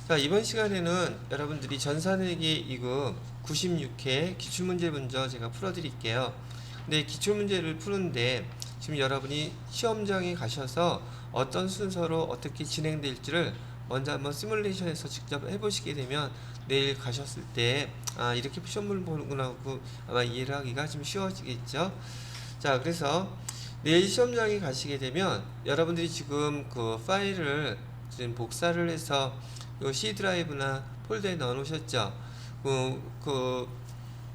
자, 이번 시간에는 여러분들이 전산회계 2급 96회 기출문제 먼저 제가 풀어드릴게요. 근데 기출문제를 푸는데 지금 여러분이 시험장에 가셔서 어떤 순서로 어떻게 진행될지를 먼저 한번 시뮬레이션에서 직접 해보시게 되면 내일 가셨을 때 이렇게 시험을 보는구나 하고 아마 이해를 하기가 좀 쉬워지겠죠. 자, 그래서 내일 시험장에 가시게 되면 여러분들이 지금 그 파일을 지금 복사를 해서 요 C 드라이브나 폴더에 넣어 놓으셨죠. 그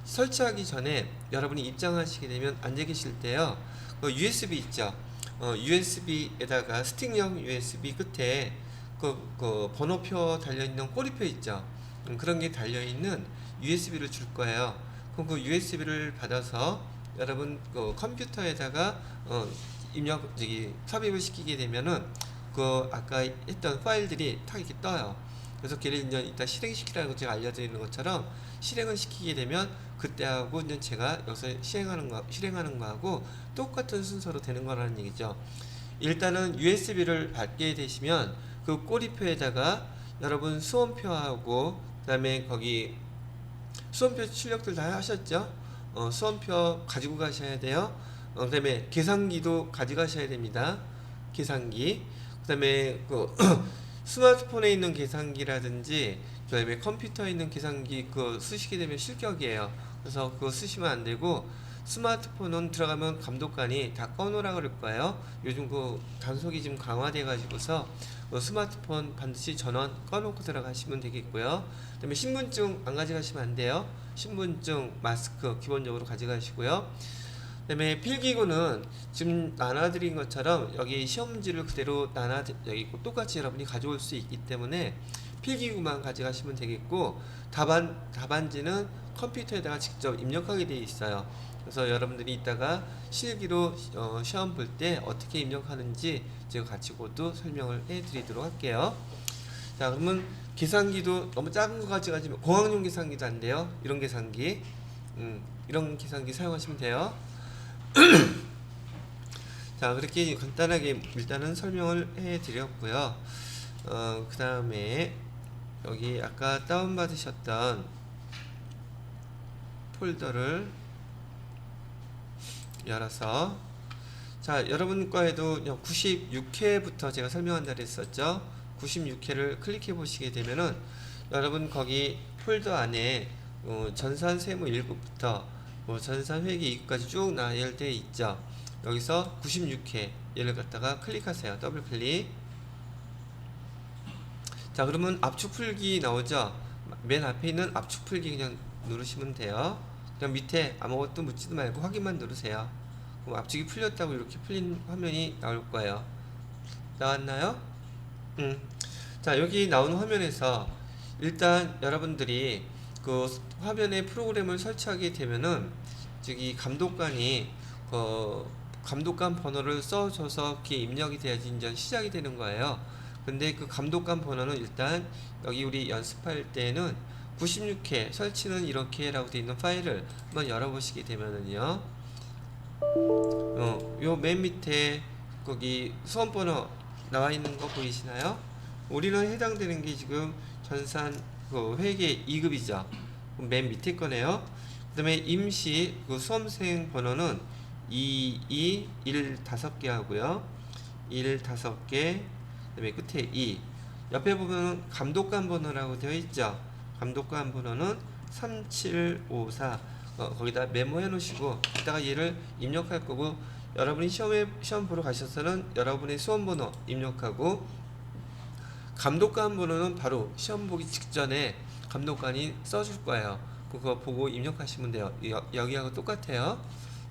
설치하기 전에 여러분이 입장하시게 되면 앉아 계실 때요, 그 USB 있죠. USB에다가 스틱형 USB 끝에 그 번호표 달려있는 꼬리표 있죠. 그런 게 달려있는 USB를 줄 거예요. 그럼 그 USB를 받아서 여러분 그 컴퓨터에다가 삽입을 시키게 되면은 그 아까 했던 파일들이 탁 이렇게 떠요. 그래서 걔를 이제 이따 실행시키라고 제가 알려드리는 것처럼 실행을 시키게 되면 그때하고 이제 제가 여기서 실행하는 거하고 똑같은 순서로 되는 거라는 얘기죠. 일단은 USB를 받게 되시면 그 꼬리표에다가 여러분 수험표하고 그다음에 거기 수험표 출력들 다 하셨죠? 수험표 가지고 가셔야 돼요. 그다음에 계산기도 가져가셔야 됩니다. 계산기. 그다음에 그 스마트폰에 있는 계산기라든지 그다음에 컴퓨터에 있는 계산기 그거 쓰시게 되면 실격이에요. 그래서 그거 쓰시면 안 되고, 스마트폰은 들어가면 감독관이 다 꺼놓으라 그럴 거예요. 요즘 그 단속이 좀 강화돼 가지고서 스마트폰 반드시 전원 꺼놓고 들어가시면 되겠고요. 그다음에 신분증 안 가져가시면 안 돼요. 신분증, 마스크 기본적으로 가져가시고요. 그다음에 필기구는 지금 나눠드린 것처럼 여기 시험지를 그대로 여기 똑같이 여러분이 가져올 수 있기 때문에 필기구만 가져가시면 되겠고, 답안지는 컴퓨터에다가 직접 입력하게 되어 있어요. 그래서 여러분들이 이따가 실기로 시험 볼 때 어떻게 입력하는지 제가 같이 그것도 설명을 해드리도록 할게요. 자, 그러면 계산기도 너무 작은 거 가져가지면 공학용 계산기도 안 돼요. 이런 계산기, 이런 계산기 사용하시면 돼요. 자, 그렇게 간단하게 일단은 설명을 해 드렸고요. 그 다음에 여기 아까 다운받으셨던 폴더를 열어서, 자, 여러분 거에도 96회부터 제가 설명한다 그랬었죠. 96회를 클릭해 보시게 되면은 여러분 거기 폴더 안에 전산세무 1급부터 전산회계 2급까지 쭉 나열되어 있죠. 여기서 96회 얘를 갖다가 클릭하세요. 더블 클릭. 자, 그러면 압축 풀기 나오죠. 맨 앞에 있는 압축 풀기 그냥 누르시면 돼요. 그냥 밑에 아무것도 묻지도 말고 확인만 누르세요. 그럼 압축이 풀렸다고 이렇게 풀린 화면이 나올 거예요. 나왔나요? 자, 여기 나오는 화면에서 일단 여러분들이 그 화면에 프로그램을 설치하게 되면은 저기 감독관이 감독관 번호를 써줘서 그게 입력이 돼야지 이제 시작이 되는 거예요. 근데 그 감독관 번호는 일단 여기 우리 연습할 때는 96회 설치는 이렇게 라고 되어 있는 파일을 한번 열어보시게 되면은요, 요 맨 밑에 거기 수험번호 나와 있는 거 보이시나요? 우리는 해당되는 게 지금 전산 그 회계 2급이죠. 맨 밑에 거네요. 그 다음에 임시 그 수험생 번호는 1 5개 하고요. 1 5개. 그 다음에 끝에 2. 옆에 보면 감독관 번호라고 되어 있죠. 감독관 번호는 3754. 거기다 메모해 놓으시고 이따가 얘를 입력할 거고, 여러분이 시험 보러 가셔서는 여러분의 수험 번호 입력하고, 감독관 번호는 바로 시험 보기 직전에 감독관이 써줄 거예요. 그거 보고 입력하시면 돼요. 여기하고 똑같아요.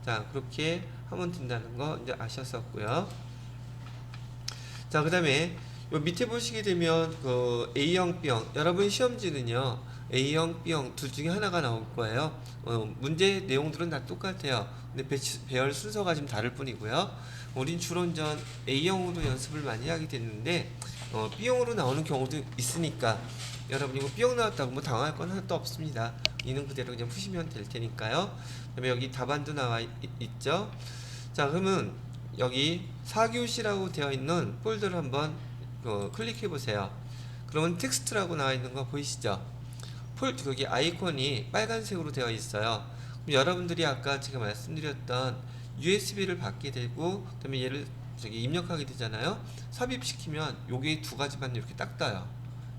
자, 그렇게 하면 된다는 거 이제 아셨었고요. 자, 그 다음에 요 밑에 보시게 되면 그 A형, B형, 여러분 시험지는요 A형, B형 둘 중에 하나가 나올 거예요. 문제 내용들은 다 똑같아요. 근데 배열 순서가 좀 다를 뿐이고요. 우린 주로 이제 A형으로 연습을 많이 하게 됐는데 B형으로 나오는 경우도 있으니까 여러분 이거 B형 나왔다고 뭐 당할 건 하나도 없습니다. 있는 그대로 그냥 푸시면 될 테니까요. 그다음에 여기 답안도 나와 있죠. 자, 그러면 여기 4교시라고 되어 있는 폴더를 한번 클릭해 보세요. 그러면 텍스트라고 나와 있는 거 보이시죠? 거기 아이콘이 빨간색으로 되어 있어요. 그럼 여러분들이 아까 제가 말씀드렸던 USB를 받게 되고 그다음에 얘를 입력하게 되잖아요. 삽입시키면 요게 두 가지만 이렇게 딱 떠요.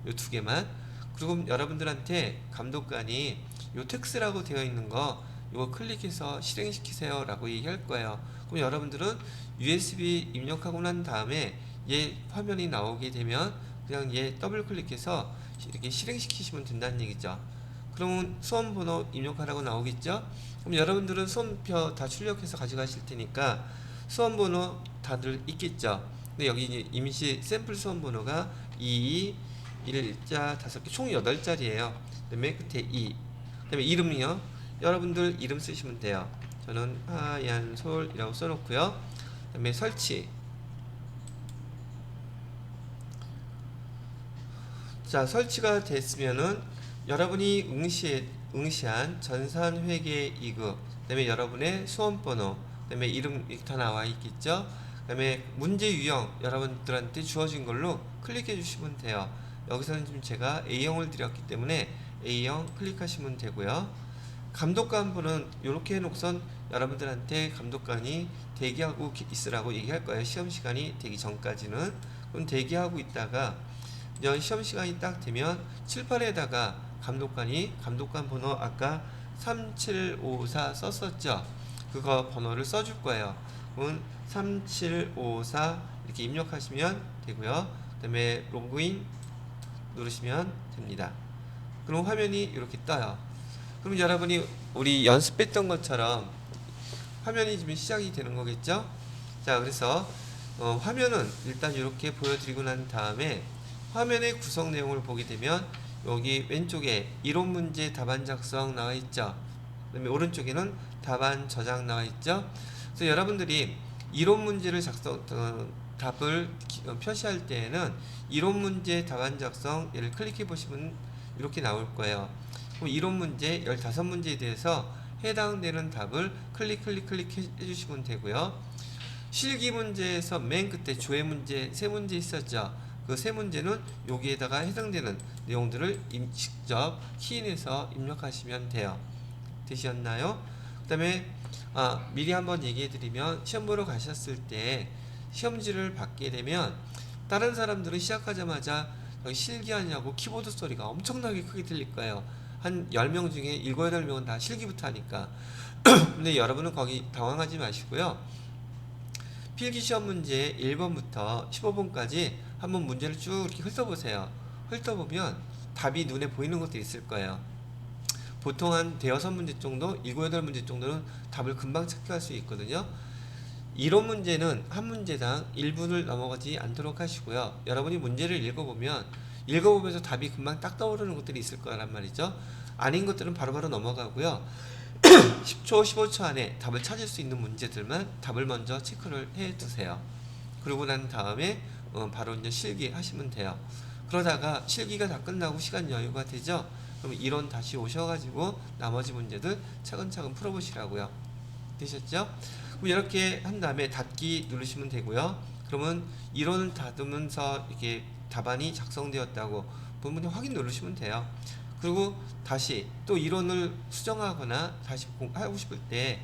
요 두 개만. 그리고 여러분들한테 감독관이 요 텍스라고 되어 있는 거 이거 클릭해서 실행시키세요 라고 얘기할 거예요. 그럼 여러분들은 USB 입력하고 난 다음에 얘 화면이 나오게 되면 그냥 얘 더블 클릭해서 이렇게 실행시키시면 된다는 얘기죠. 그러면 수험번호 입력하라고 나오겠죠. 그럼 여러분들은 수험표 다 출력해서 가져가실 테니까 수험번호 다들 있겠죠. 근데 여기 임시 샘플 수험번호가 2, 1자 5개 총 8자리예요. 그 다음에 끝에 2. 그 다음에 이름이요. 여러분들 이름 쓰시면 돼요. 저는 하얀솔이라고 써놓고요. 그 다음에 설치. 자, 설치가 됐으면은 여러분이 응시한 전산회계 2급, 그 다음에 여러분의 수험번호, 그 다음에 이름 이렇게 다 나와 있겠죠. 그 다음에 문제 유형 여러분들한테 주어진 걸로 클릭해 주시면 돼요. 여기서는 지금 제가 A형을 드렸기 때문에 A형 클릭하시면 되고요. 감독관 분은 이렇게 해놓고선 여러분들한테 감독관이 대기하고 있으라고 얘기할 거예요. 시험 시간이 되기 전까지는. 그럼 대기하고 있다가 시험 시간이 딱 되면 칠판에다가 감독관 번호 아까 3754 썼었죠. 그거 번호를 써줄 거예요. 그럼 3754 이렇게 입력하시면 되고요. 그 다음에 로그인 누르시면 됩니다. 그럼 화면이 이렇게 떠요. 그럼 여러분이 우리 연습했던 것처럼 화면이 지금 시작이 되는 거겠죠? 자, 그래서 화면은 일단 이렇게 보여드리고 난 다음에 화면의 구성 내용을 보게 되면 여기 왼쪽에 이론 문제 답안 작성 나와 있죠. 그다음에 오른쪽에는 답안 저장 나와 있죠. 그래서 여러분들이 이론 문제를 답을 표시할 때에는 이론 문제 답안 작성 얘를 클릭해 보시면 이렇게 나올 거예요. 그럼 이론 문제 15문제에 대해서 해당되는 답을 클릭 해 주시면 되고요. 실기 문제에서 맨 끝에 조회 문제 3문제 있었죠. 그 3문제는 여기에다가 해당되는 내용들을 직접 키인해서 입력하시면 돼요. 되셨나요? 그 다음에 미리 한번 얘기해 드리면 시험 보러 가셨을 때 시험지를 받게 되면 다른 사람들은 시작하자마자 여기 실기하냐고 키보드 소리가 엄청나게 크게 들릴 거예요. 한 10명 중에 7, 8명은 다 실기부터 하니까. 근데 여러분은 거기 당황하지 마시고요. 필기시험 문제 1번부터 15번까지 한번 문제를 쭉 이렇게 훑어보세요. 훑어보면 답이 눈에 보이는 것도 있을 거예요. 보통 한 대여섯 문제 정도, 7, 8문제 정도는 답을 금방 체크할 수 있거든요. 이론 문제는 한 문제당 1분을 넘어가지 않도록 하시고요. 여러분이 문제를 읽어보면서 답이 금방 딱 떠오르는 것들이 있을 거란 말이죠. 아닌 것들은 바로바로 넘어가고요. 10초, 15초 안에 답을 찾을 수 있는 문제들만 답을 먼저 체크를 해 두세요. 그러고 난 다음에 바로 이제 실기 하시면 돼요. 그러다가 실기가 다 끝나고 시간 여유가 되죠? 그럼 이론 다시 오셔가지고 나머지 문제들 차근차근 풀어보시라고요. 되셨죠? 그럼 이렇게 한 다음에 닫기 누르시면 되고요. 그러면 이론을 닫으면서 이렇게 답안이 작성되었다고 부분에 확인 누르시면 돼요. 그리고 다시 또 이론을 수정하거나 다시 하고 싶을 때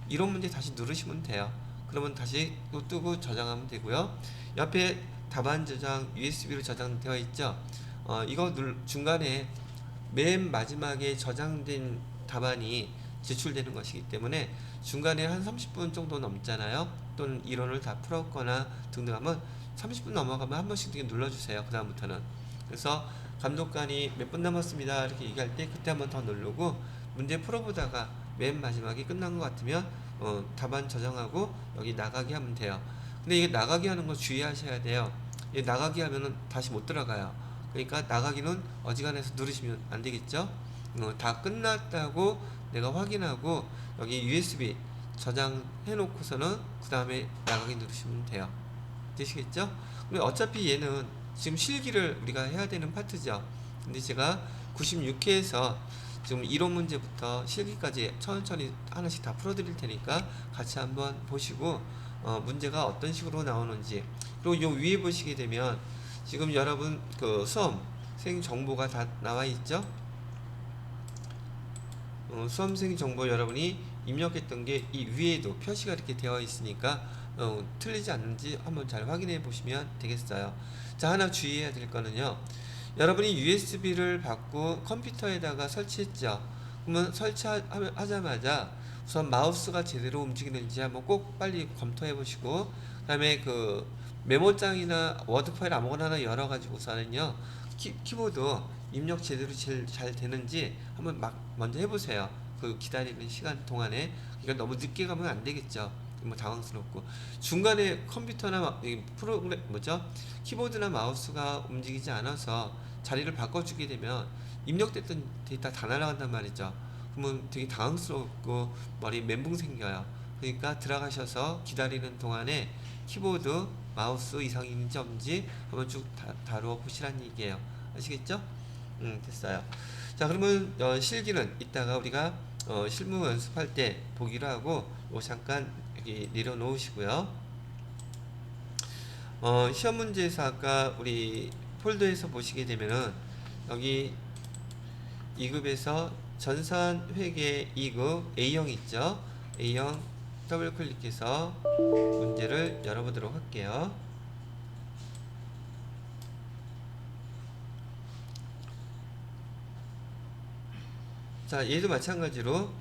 이론 문제 다시 누르시면 돼요. 그러면 다시 또 뜨고 저장하면 되고요. 옆에 답안 저장 USB로 저장되어 있죠. 이거 중간에 맨 마지막에 저장된 답안이 제출되는 것이기 때문에 중간에 한 30분 정도 넘잖아요. 또는 이론을 다 풀었거나 등등 하면 30분 넘어가면 한 번씩 눌러주세요. 그 다음부터는. 그래서 감독관이 몇 분 남았습니다 이렇게 얘기할 때 그때 한번 더 누르고 문제 풀어보다가 맨 마지막에 끝난 것 같으면 답안 저장하고 여기 나가기 하면 돼요. 근데 이게 나가기 하는 거 주의하셔야 돼요. 이게 나가기 하면은 다시 못 들어가요. 그러니까 나가기는 어지간해서 누르시면 안 되겠죠. 다 끝났다고 내가 확인하고 여기 USB 저장해 놓고서는 그 다음에 나가기 누르시면 돼요. 되시겠죠? 근데 어차피 얘는 지금 실기를 우리가 해야 되는 파트죠. 근데 제가 96회에서 지금 이론 문제부터 실기까지 천천히 하나씩 다 풀어드릴 테니까 같이 한번 보시고 문제가 어떤 식으로 나오는지, 그리고 요 위에 보시게 되면 지금 여러분 그 수험 정보가 다 나와 있죠. 수험생 정보 여러분이 입력했던 게 이 위에도 표시가 이렇게 되어 있으니까 틀리지 않는지 한번 잘 확인해 보시면 되겠어요. 자, 하나 주의해야 될 거는요, 여러분이 USB를 받고 컴퓨터에다가 설치했죠. 그러면 설치하자마자 우선 마우스가 제대로 움직이는지 한번 꼭 빨리 검토해 보시고, 그 다음에 그 메모장이나 워드 파일 아무거나 하나 열어 가지고서는요, 키보드 입력 제대로 제일 잘 되는지 한번 먼저 해보세요. 그 기다리는 시간 동안에. 그러니까 너무 늦게 가면 안 되겠죠. 뭐 당황스럽고, 중간에 컴퓨터나 프로그램 키보드나 마우스가 움직이지 않아서 자리를 바꿔주게 되면 입력됐던 데이터 다 날아간단 말이죠. 그러면 되게 당황스럽고 머리 멘붕 생겨요. 그러니까 들어가셔서 기다리는 동안에 키보드, 마우스 이상이 있는지 없는지 한번 쭉 다루어 보시라는 얘기예요. 아시겠죠? 됐어요. 자, 그러면 실기는 이따가 우리가 실무 연습할 때 보기로 하고, 잠깐 여기 내려놓으시고요. 시험 문제에서 아까 우리 폴더에서 보시게 되면은 여기 2급에서 전산회계 2급 A형 있죠. A형 더블 클릭해서 문제를 열어보도록 할게요. 자, 얘도 마찬가지로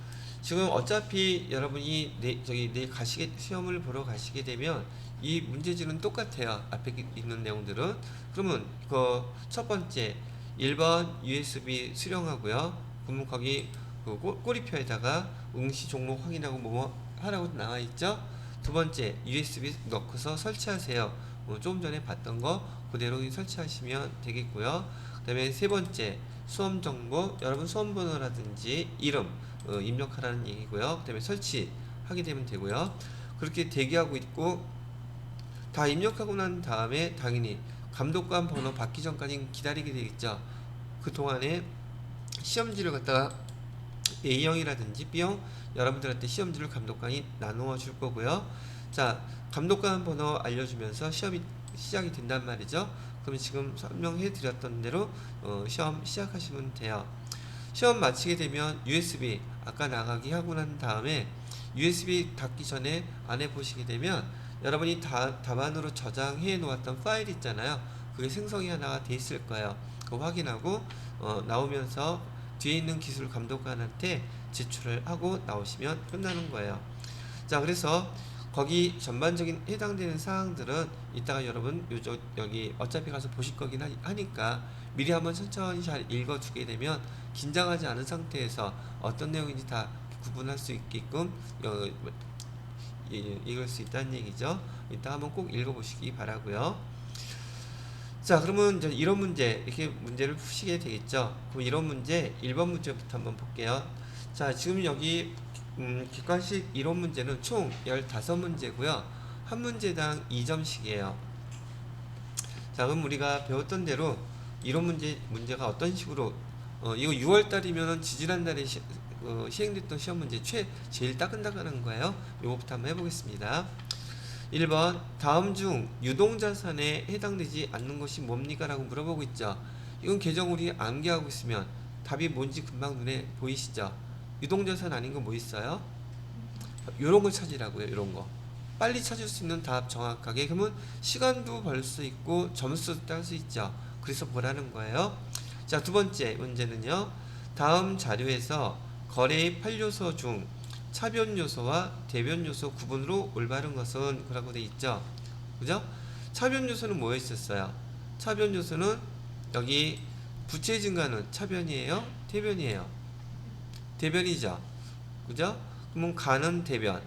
지금 어차피 여러분이 내일 시험을 보러 가시게 되면 이 문제지는 똑같아요. 앞에 있는 내용들은. 그러면 그 첫 번째 1번 USB 수령하고요. 그러면 거기 그 꼬리표에다가 응시 종목 확인하고 뭐 하라고 나와 있죠. 두 번째 USB 넣고서 설치하세요. 조금 전에 봤던 거 그대로 설치하시면 되겠고요. 그 다음에 세 번째 수험 정보, 여러분 수험 번호라든지 이름 입력하라는 얘기고요. 그 다음에 설치하게 되면 되고요. 그렇게 대기하고 있고, 다 입력하고 난 다음에 당연히 감독관 번호 받기 전까지 기다리게 되겠죠. 그 동안에 시험지를 갖다가 A형이라든지 B형 여러분들한테 시험지를 감독관이 나누어 줄 거고요. 자, 감독관 번호 알려주면서 시험이 시작이 된단 말이죠. 그럼 지금 설명해 드렸던 대로 시험 시작하시면 돼요. 시험 마치게 되면 USB 아까 나가기 하고 난 다음에 USB 닫기 전에 안에 보시게 되면 여러분이 답안으로 저장해 놓았던 파일 있잖아요. 그게 생성이 하나가 돼 있을 거예요. 그거 확인하고 나오면서 뒤에 있는 기술 감독관한테 제출을 하고 나오시면 끝나는 거예요. 자, 그래서 거기 전반적인 해당되는 사항들은 이따가 여러분 여기 어차피 가서 보실 거긴 하니까 미리 한번 천천히 잘 읽어두게 되면 긴장하지 않은 상태에서 어떤 내용인지 다 구분할 수 있게끔 읽을 수 있다는 얘기죠. 이따 한번 꼭 읽어보시기 바라고요. 자, 그러면 이제 이런 문제, 이렇게 문제를 푸시게 되겠죠. 그럼 이런 문제 1번 문제부터 한번 볼게요. 자, 지금 여기 객관식 이론 문제는 총 15문제고요. 한 문제당 2점씩이에요. 자, 그럼 우리가 배웠던 대로 이론 문제가 어떤 식으로 이거 6월달이면 지지난달에 시행됐던 시험 문제 제일 따끈따끈한 거예요. 요거부터 한번 해보겠습니다. 1번 다음 중 유동자산에 해당되지 않는 것이 뭡니까? 라고 물어보고 있죠. 이건 계정 우리 암기하고 있으면 답이 뭔지 금방 눈에 보이시죠? 유동자산 아닌 거 뭐 있어요? 요런 걸 찾으라고요. 요런 거 빨리 찾을 수 있는 답 정확하게. 그러면 시간도 벌 수 있고 점수도 딸 수 있죠. 그래서 보라는 거예요. 자, 두 번째 문제는요, 다음 자료에서 거래의 8요소 중 차변 요소와 대변 요소 구분으로 올바른 것은 그라고 돼 있죠. 그죠? 차변 요소는 뭐였었어요? 차변 요소는 여기 부채 증가는 차변이에요? 대변이에요? 대변이죠. 그죠? 그러면 가는 대변.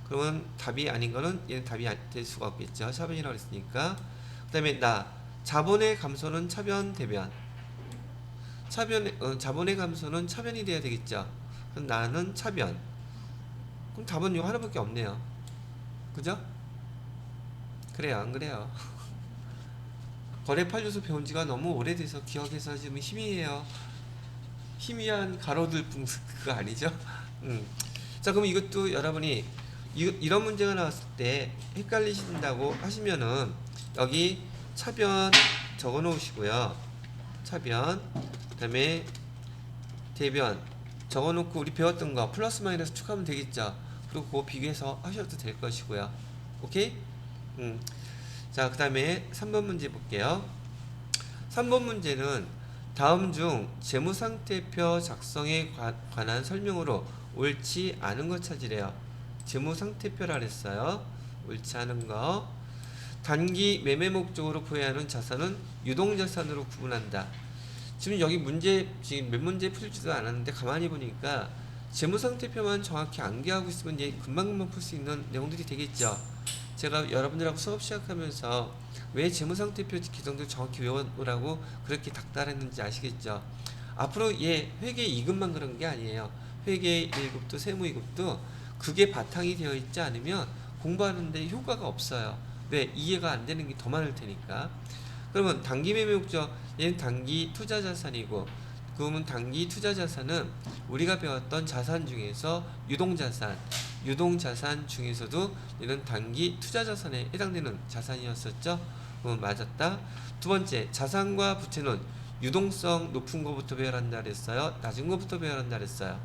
그러면 답이 아닌 거는 얘는 답이 될 수가 없겠죠. 차변이라고 했으니까. 그 다음에 자본의 감소는 차변 대변. 자본의 감소는 차변이 돼야 되겠죠. 그럼 나는 차변. 그럼 답은 이거 하나밖에 없네요. 그죠? 그래요, 안 그래요? 거래 8요소 배운 지가 너무 오래돼서 기억해서 지금 희미해요. 희미한 가로들 그거 아니죠? 자, 그럼 이것도 여러분이 이런 문제가 나왔을 때 헷갈리신다고 하시면은 여기 차변 적어 놓으시고요. 차변, 그 다음에 대변 적어놓고 우리 배웠던 거 플러스 마이너스 축하하면 되겠죠. 그리고 그거 비교해서 하셔도 될 것이고요. 오케이? 자, 그 다음에 3번 문제 볼게요. 3번 문제는 다음 중 재무상태표 작성에 관한 설명으로 옳지 않은 거 찾으래요. 재무상태표라 그랬어요. 옳지 않은 거. 단기 매매 목적으로 보유하는 자산은 유동자산으로 구분한다. 지금 여기 문제, 지금 몇 문제 풀지도 않았는데 가만히 보니까 재무상태표만 정확히 암기하고 있으면 이제 금방금방 풀 수 있는 내용들이 되겠죠. 제가 여러분들하고 수업 시작하면서 왜 재무상태표 기성들 정확히 외워오라고 그렇게 닥달했는지 아시겠죠? 앞으로 회계 2급만 그런 게 아니에요. 회계 1급도 세무 2급도 그게 바탕이 되어 있지 않으면 공부하는데 효과가 없어요. 왜? 이해가 안 되는 게 더 많을 테니까. 그러면 단기 매매 목적, 얘는 단기 투자 자산이고, 그러면 단기 투자 자산은 우리가 배웠던 자산 중에서 유동자산 중에서도 얘는 단기 투자 자산에 해당되는 자산이었었죠. 맞았다. 두 번째, 자산과 부채는 유동성 높은 것부터 배열한다 그랬어요. 낮은 것부터 배열한다 그랬어요.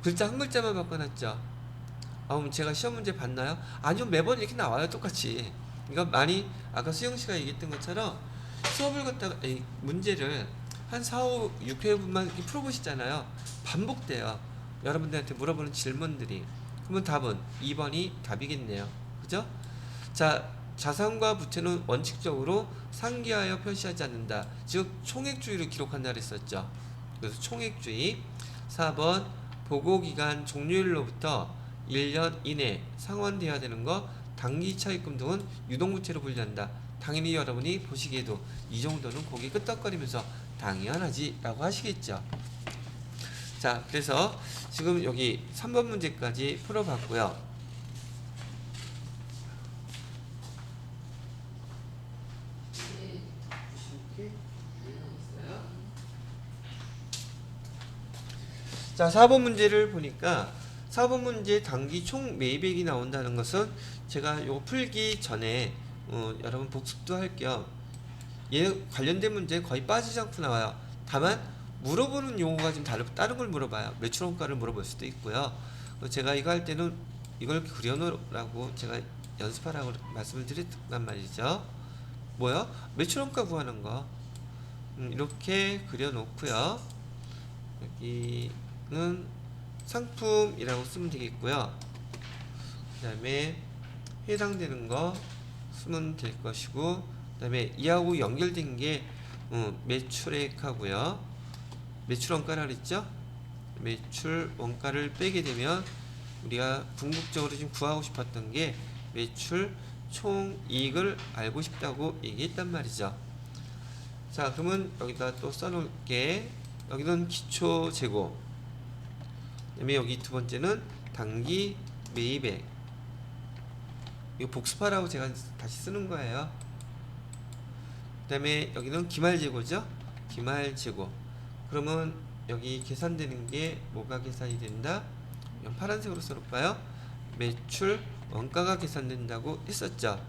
글자 한 글자만 바꿔놨죠. 그럼 제가 시험 문제 봤나요? 아니요, 매번 이렇게 나와요, 똑같이. 그러니까 많이 아까 수영 씨가 얘기했던 것처럼 수업을 갖다가 문제를 한 4, 5, 6회분만 이렇게 풀어보시잖아요. 반복돼요. 여러분들한테 물어보는 질문들이. 그러면 답은 2번이 답이겠네요. 그죠? 자, 자산과 부채는 원칙적으로 상기하여 표시하지 않는다. 즉 총액주의로 기록한다 그랬었죠. 그래서 총액주의. 4번 보고기간 종료일로부터 1년 이내 상환되어야 되는 거 단기 차입금 등은 유동부채로 분류한다. 당연히 여러분이 보시기에도 이 정도는 고개 끄덕거리면서 당연하지 라고 하시겠죠. 자, 그래서 지금 여기 3번 문제까지 풀어봤고요. 자, 4번 문제를 보니까 4번 문제 단기 총 매입액이 나온다는 것은 제가 요거 풀기 전에 여러분 복습도 할 겸 얘 관련된 문제 거의 빠지지 않고 나와요. 다만 물어보는 용어가 좀 다른 걸 물어봐요. 매출원가를 물어볼 수도 있고요. 제가 이거 할 때는 이걸 그려놓으라고 제가 연습하라고 말씀을 드렸단 말이죠. 뭐요? 매출원가 구하는 거. 이렇게 그려놓고요. 여기는 상품이라고 쓰면 되겠고요. 그 다음에 해당되는 거 쓰면 될 것이고, 그 다음에 이하고 연결된 게 매출액하고요. 매출원가라 그랬죠? 매출원가를 빼게 되면 우리가 궁극적으로 지금 구하고 싶었던 게 매출 총이익을 알고 싶다고 얘기했단 말이죠. 자, 그러면 여기다 또 써놓을게. 여기는 기초 재고. 그다음에 여기 두 번째는 단기 매입액. 이거 복습하라고 제가 다시 쓰는 거예요. 그 다음에 여기는 기말 재고죠. 기말 재고. 그러면 여기 계산되는 게 뭐가 계산이 된다? 파란색으로 써볼까요? 매출 원가가 계산된다고 했었죠.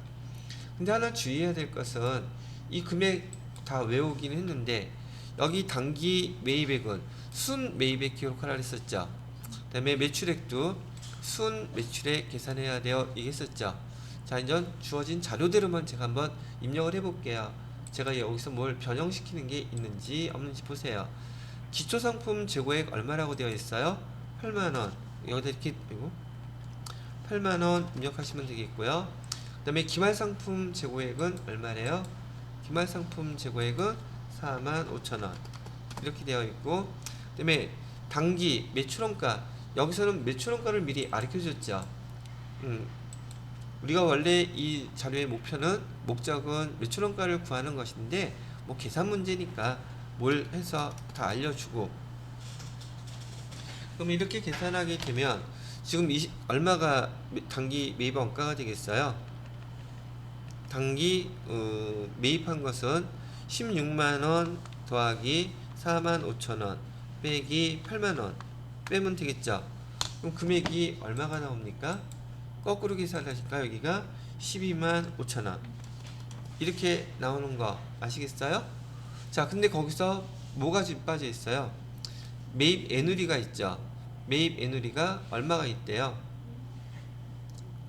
근데 하나 주의해야 될 것은 이 금액 다 외우긴 했는데 여기 단기 매입액은 순 매입액 기록하라 했었죠. 그 다음에 매출액도 순 매출액 계산해야 돼요 얘기했었죠. 자, 이제 주어진 자료대로만 제가 한번 입력을 해볼게요. 제가 여기서 뭘 변형시키는 게 있는지 없는지 보세요. 기초상품 재고액 얼마라고 되어 있어요? 8만원. 여기다 이렇게 8만원 입력하시면 되겠고요. 그 다음에 기말상품 재고액은 얼마래요? 기말상품 재고액은 45,000원 이렇게 되어 있고, 그 다음에 단기 매출원가, 여기서는 매출원가를 미리 가르쳐줬죠. 우리가 원래 이 자료의 목적은 매출원가를 구하는 것인데 뭐 계산 문제니까 뭘 해서 다 알려주고, 그럼 이렇게 계산하게 되면 지금 얼마가 단기 매입 원가가 되겠어요? 단기 매입한 것은 16만원 더하기 45,000원 빼기 8만원 빼면 되겠죠. 그럼 금액이 얼마가 나옵니까? 거꾸로 계산하실까? 여기가 125,000원 이렇게 나오는 거 아시겠어요? 자, 근데 거기서 뭐가 지금 빠져 있어요? 매입 애누리가 있죠. 매입 애누리가 얼마가 있대요?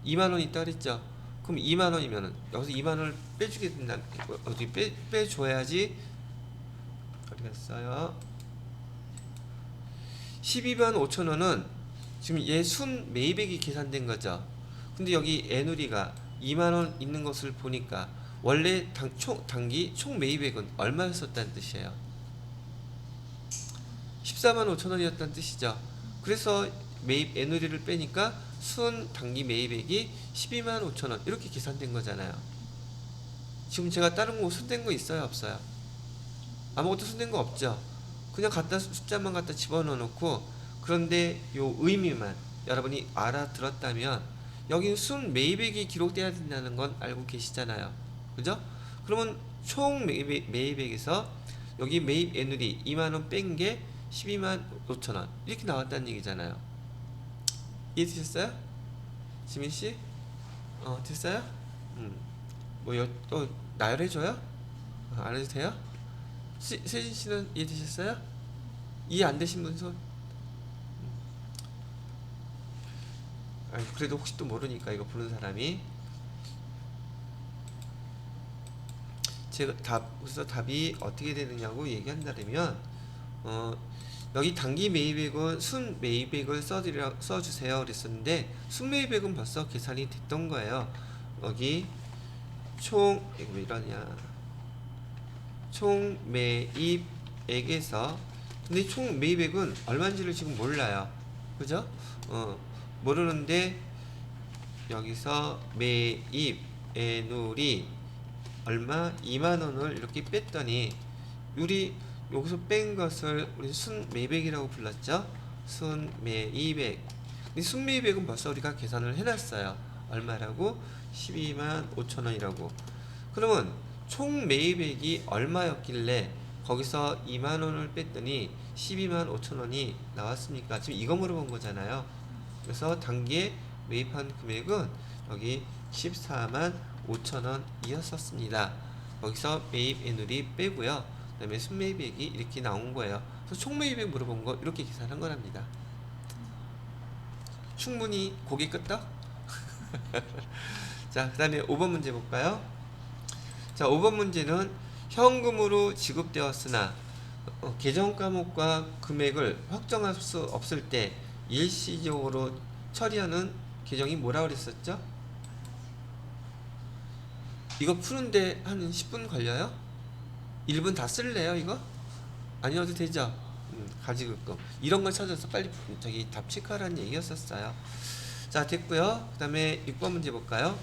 2만 원 있다 그랬죠. 그럼 2만 원이면은 여기서 2만 원을 빼주게 된다. 어디 빼줘야지. 어디 갔어요? 12만 5천 원은 지금 얘 순 매입액이 계산된 거죠. 근데 여기 애누리가 2만 원 있는 것을 보니까 원래 단기 총 매입액은 얼마였었다는 뜻이에요. 14만 5천 원이었다는 뜻이죠. 그래서 매입 애누리를 빼니까 순 단기 매입액이 12만 5천 원 이렇게 계산된 거잖아요. 지금 제가 다른 거 손댄 거 있어요, 없어요? 아무것도 손댄 거 없죠. 그냥 숫자만 갖다 집어넣어 놓고, 그런데 요 의미만 여러분이 알아들었다면 여기 순 매입액이 기록돼야 된다는 건 알고 계시잖아요. 그죠? 그러면 총 매입액에서 여기 매입 애누리 2만원 뺀 게 12만 5천원 이렇게 나왔다는 얘기잖아요. 이해되셨어요? 지민씨? 됐어요? 또 나열해줘요? 안 해도 돼요? 세진씨는 이해되셨어요? 이해 안 되신 분 손? 그래도 혹시 또 모르니까 이거 보는 사람이 제가 그래서 답이 어떻게 되느냐고 얘기한다면 여기 단기 매입액은 순 매입액을 써주세요 그랬었는데 순 매입액은 벌써 계산이 됐던 거예요. 여기 이거 왜 이러냐, 총 매입액에서, 근데 총 매입액은 얼마인지를 지금 몰라요. 그죠? 모르는데 여기서 매입 애누리 얼마? 2만원을 이렇게 뺐더니 우리 여기서 뺀 것을 우리 순매입액이라고 불렀죠. 순매입액. 근데 순매입액은 벌써 우리가 계산을 해놨어요. 얼마라고? 12만 5천원이라고. 그러면 총 매입액이 얼마였길래 거기서 2만원을 뺐더니 12만 5천원이 나왔습니까? 지금 이거 물어본 거잖아요. 그래서 단기에 매입한 금액은 여기 14만 5천원이었었습니다. 거기서 매입 애누리 빼고요. 그 다음에 순매입액이 이렇게 나온 거예요. 그래서 총매입액 물어본 거 이렇게 계산한 거랍니다. 충분히 고개 끄떡? 자, 그 다음에 5번 문제 볼까요? 자, 5번 문제는 현금으로 지급되었으나 계정 과목과 금액을 확정할 수 없을 때 일시적으로 처리하는 계정이 뭐라 그랬었죠? 이거 푸는데 한 10분 걸려요? 1분 다 쓸래요 이거? 아니어도 되죠? 가지급금 이런 걸 찾아서 빨리 답 체크하라는 얘기였었어요. 자, 됐고요. 그 다음에 6번 문제 볼까요?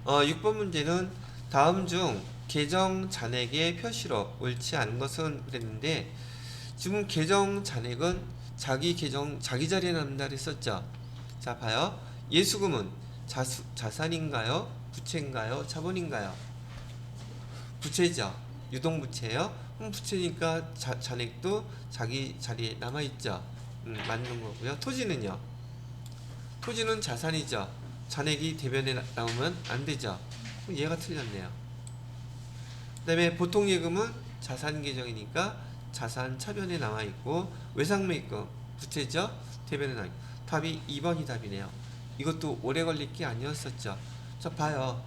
6번 문제는 다음 중 계정 잔액의 표시로 옳지 않은 것은 그랬는데, 지금 계정 잔액은 자기 계정 자기 자리에 남는다 그랬었죠. 자, 봐요. 예수금은 자산인가요? 부채인가요? 자본인가요? 부채죠. 유동부채예요. 그럼 부채니까 잔액도 자기 자리에 남아있죠. 맞는 거고요. 토지는요? 토지는 자산이죠. 잔액이 대변에 나오면 안 되죠. 그럼 얘가 틀렸네요. 그 다음에 보통예금은 자산 계정이니까 자산 차변에 남아있고, 외상매입금 부채죠. 대변에 나와있고. 답이 2번이 답이네요. 이것도 오래 걸릴 게 아니었었죠. 자, 봐요.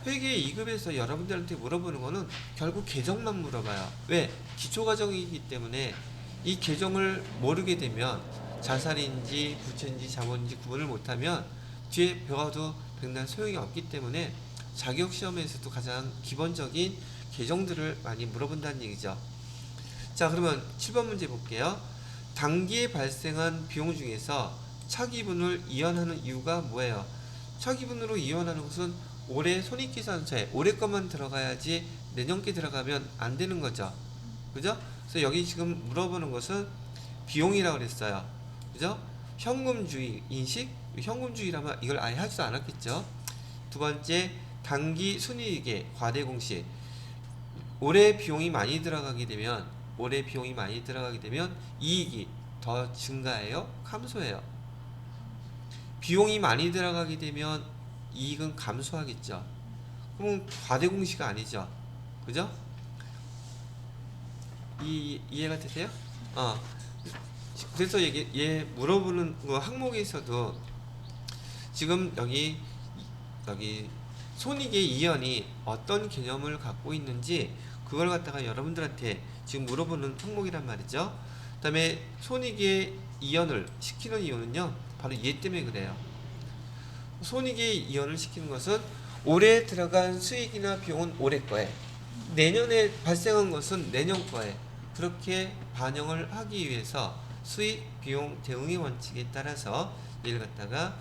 회계 2급에서 여러분들한테 물어보는 거는 결국 계정만 물어봐요. 왜? 기초과정이기 때문에 이 계정을 모르게 되면 자산인지 부채인지 자본인지 구분을 못하면 뒤에 배워도 백날 소용이 없기 때문에 자격시험에서도 가장 기본적인 계정들을 많이 물어본다는 얘기죠. 자, 그러면 7번 문제 볼게요. 단기에 발생한 비용 중에서 차기분을 이연하는 이유가 뭐예요? 차기분으로 이연하는 것은 올해 손익계산서에 올해 것만 들어가야지 내년 게 들어가면 안 되는 거죠. 그죠? 그래서 여기 지금 물어보는 것은 비용이라고 그랬어요. 그죠? 현금주의 인식? 현금주의라면 이걸 아예 하지도 않았겠죠. 두 번째, 단기 순이익의 과대공시. 올해 비용이 많이 들어가게 되면 이익이 더 증가해요? 감소해요? 비용이 많이 들어가게 되면 이익은 감소하겠죠. 그럼 과대공시가 아니죠. 그죠? 이해가 되세요? 그래서 얘 물어보는 그 항목에서도 지금 여기 손익의 이연이 어떤 개념을 갖고 있는지 그걸 갖다가 여러분들한테 지금 물어보는 항목이란 말이죠. 그 다음에 손익의 이연을 시키는 이유는요, 바로 얘 때문에 그래요. 손익의 이연을 시키는 것은 올해 들어간 수익이나 비용은 올해 거에, 내년에 발생한 것은 내년 거에 그렇게 반영을 하기 위해서 수익, 비용, 대응의 원칙에 따라서 얘를 갖다가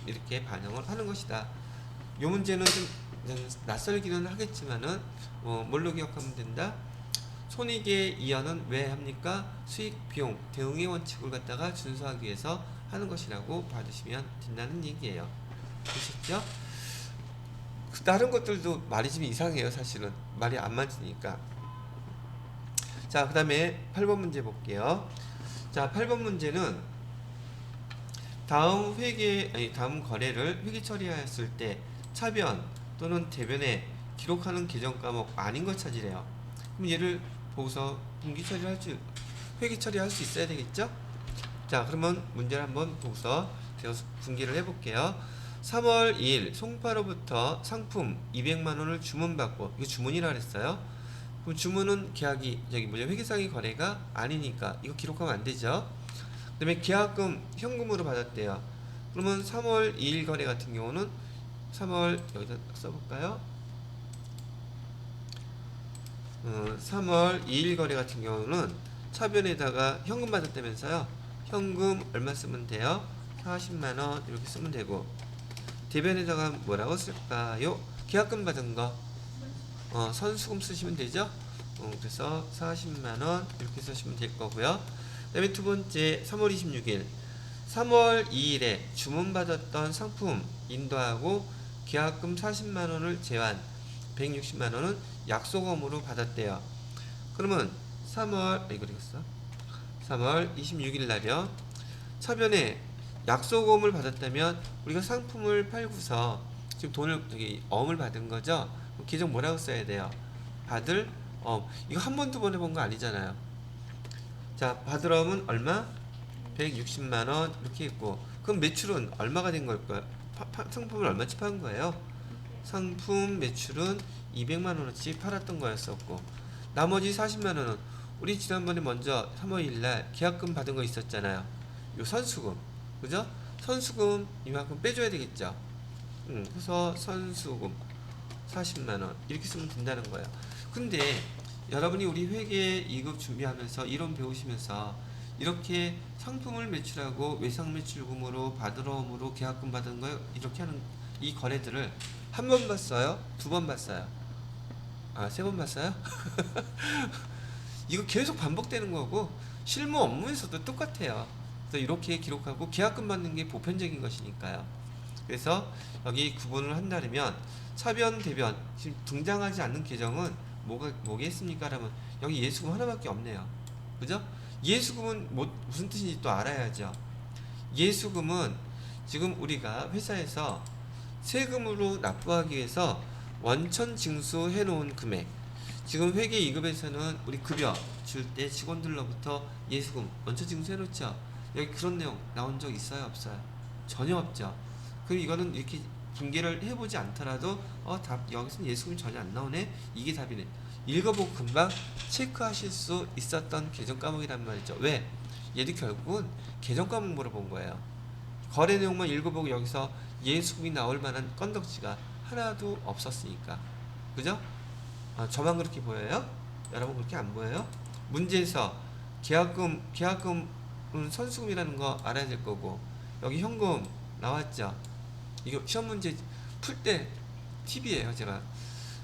이렇게 반영을 하는 것이다. 이 문제는 좀 낯설기는 하겠지만은 뭘로 기억하면 된다? 손익의 이연은 왜 합니까? 수익, 비용, 대응의 원칙을 갖다가 준수하기 위해서 하는 것이라고 봐주시면 된다는 얘기예요. 보셨죠? 다른 것들도 말이 좀 이상해요. 사실은 말이 안 맞으니까. 자, 그 다음에 8번 문제 볼게요. 자, 8번 문제는 다음 거래를 회계 처리하였을 때 차변 또는 대변에 기록하는 계정 과목 아닌 것 찾으래요. 그럼 얘를 보고서 회계 처리할 수 있어야 되겠죠? 자, 그러면 문제를 한번 보고서 제가 분기를 해볼게요. 3월 2일 송파로부터 상품 200만원을 주문받고, 이거 주문이라 그랬어요. 그럼 주문은 계약이 회계상의 거래가 아니니까 이거 기록하면 안 되죠. 그 다음에 계약금 현금으로 받았대요. 그러면 3월 2일 거래 같은 경우는 3월 여기다 써볼까요? 3월 2일 거래 같은 경우는 차변에다가 현금 받았다면서요. 현금 얼마 쓰면 돼요? 40만원 이렇게 쓰면 되고, 대변에다가 뭐라고 쓸까요? 계약금 받은 거 선수금 쓰시면 되죠. 그래서 40만원 이렇게 쓰시면 될 거고요. 그 다음에 두 번째 3월 26일 3월 2일에 주문받았던 상품 인도하고 계약금 40만원을 제한 160만원은 약속금으로 받았대요. 그러면 3월 26일 날이요. 차변에 약속금을 받았다면 우리가 상품을 팔고서 지금 돈을 어음을 받은 거죠. 계정 뭐라고 써야 돼요? 받을 이거 한 번 두 번 해본 거 아니잖아요. 자, 받을 어음은 얼마? 160만원 이렇게 했고, 그럼 매출은 얼마가 된 걸까요? 상품을 얼마치 파는 거예요? 상품 매출은 200만원어치 팔았던 거였었고, 나머지 40만원은 우리 지난번에 먼저 3월 2일날 계약금 받은 거 있었잖아요. 요 선수금, 그죠? 선수금 이만큼 빼줘야 되겠죠. 그래서 선수금 40만원 이렇게 쓰면 된다는 거예요. 근데 여러분이 우리 회계 2급 준비하면서 이론 배우시면서 이렇게 상품을 매출하고 외상 매출금으로 받으러옴으로 계약금 받은 거 이렇게 하는 이 거래들을 한 번 봤어요? 두 번 봤어요? 세 번 봤어요? 이거 계속 반복되는 거고 실무 업무에서도 똑같아요. 그래서 이렇게 기록하고 계약금 받는 게 보편적인 것이니까요. 그래서 여기 구분을 한다면 차변, 대변 지금 등장하지 않는 계정은 뭐겠습니까? 라면 여기 예수금 하나밖에 없네요. 그죠? 예수금은 무슨 뜻인지 또 알아야죠. 예수금은 지금 우리가 회사에서 세금으로 납부하기 위해서 원천 징수해 놓은 금액. 지금 회계 2급에서는 우리 급여 줄 때 직원들로부터 예수금 원천 징수해 놓죠. 여기 그런 내용 나온 적 있어요? 없어요? 전혀 없죠. 그럼 이거는 이렇게 분개를 해보지 않더라도 여기서는 예수금이 전혀 안 나오네? 이게 답이네. 읽어보고 금방 체크하실 수 있었던 계정 과목이란 말이죠. 왜? 얘도 결국은 계정 과목 물어본 거예요. 거래 내용만 읽어보고 여기서 예수금이 나올 만한 건덕지가 하나도 없었으니까. 그죠? 저만 그렇게 보여요? 여러분 그렇게 안 보여요? 문제에서 계약금은 선수금이라는 거 알아야 될 거고, 여기 현금 나왔죠? 이거 시험 문제 풀 때 팁이에요, 제가.